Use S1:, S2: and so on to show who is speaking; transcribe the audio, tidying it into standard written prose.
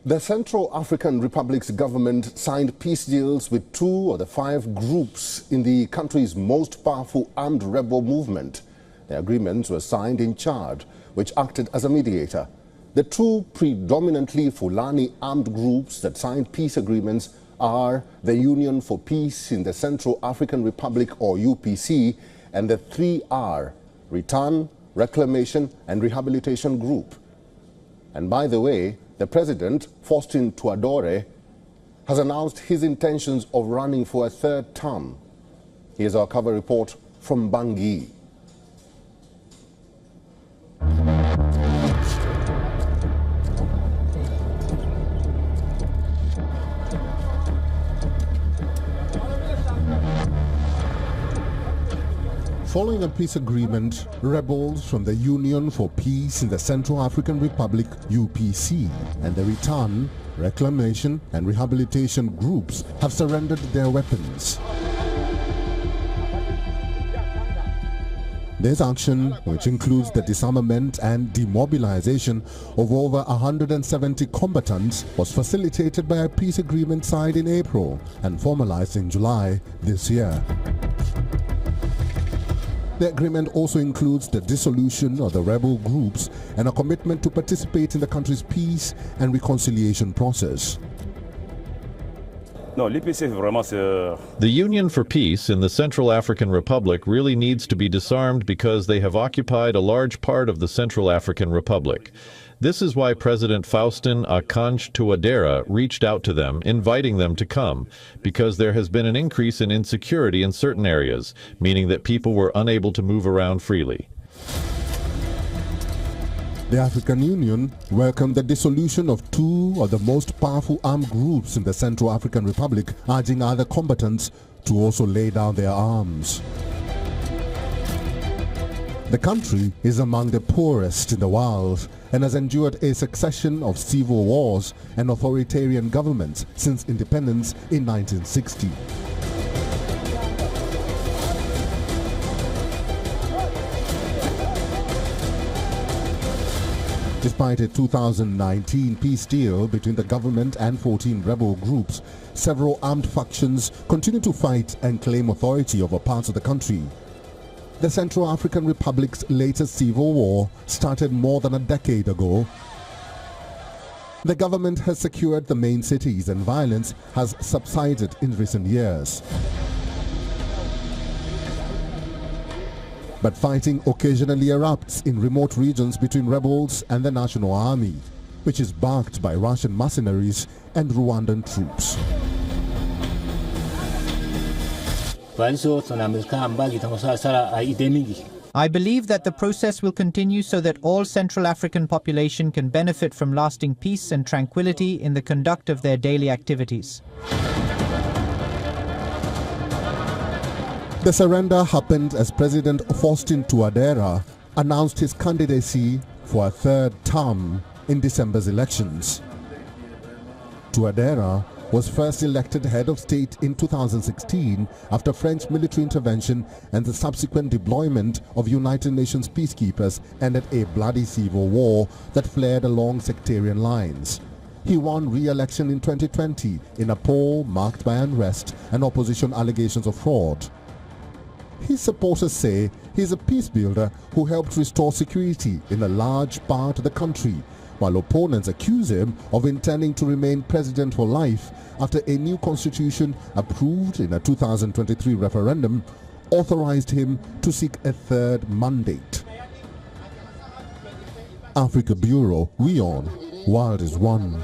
S1: The Central African Republic's government signed peace deals with 2 of the 5 groups in the country's most powerful armed rebel movement. The agreements were signed in Chad, which acted as a mediator. The 2 predominantly Fulani armed groups that signed peace agreements are the Union for Peace in the Central African Republic, or UPC, and the C.A.R, Return, Reclamation and Rehabilitation Group. And by the way, the president, Faustin Touadera, has announced his intentions of running for a 3rd term. Here's our cover report from Bangui. Following a peace agreement, rebels from the Union for Peace in the Central African Republic, UPC, and the Return, Reclamation and Rehabilitation groups have surrendered their weapons. This action, which includes the disarmament and demobilization of over 170 combatants, was facilitated by a peace agreement signed in April and formalized in July this year. The agreement also includes the dissolution of the rebel groups and a commitment to participate in the country's peace and reconciliation process.
S2: The Union for Peace in the Central African Republic really needs to be disarmed because they have occupied a large part of the Central African Republic. This is why President Faustin Touadera reached out to them, inviting them to come, because there has been an increase in insecurity in certain areas, meaning that people were unable to move around freely.
S1: The African Union welcomed the dissolution of 2 of the most powerful armed groups in the Central African Republic, urging other combatants to also lay down their arms. The country is among the poorest in the world and has endured a succession of civil wars and authoritarian governments since independence in 1960. Despite a 2019 peace deal between the government and 14 rebel groups, several armed factions continue to fight and claim authority over parts of the country. The Central African Republic's latest civil war started more than a decade ago. The government has secured the main cities and violence has subsided in recent years. But fighting occasionally erupts in remote regions between rebels and the National Army, which is backed by Russian mercenaries and Rwandan troops.
S3: I believe that the process will continue so that all Central African population can benefit from lasting peace and tranquility in the conduct of their daily activities.
S1: The surrender happened as President Faustin Touadera announced his candidacy for a 3rd term in December's elections. Touadera was first elected head of state in 2016 after French military intervention and the subsequent deployment of United Nations peacekeepers ended a bloody civil war that flared along sectarian lines. He won re-election in 2020 in a poll marked by unrest and opposition allegations of fraud. His supporters say he is a peace builder who helped restore security in a large part of the country, while opponents accuse him of intending to remain president for life after a new constitution approved in a 2023 referendum authorized him to seek a 3rd mandate. Africa Bureau, WION, World is One.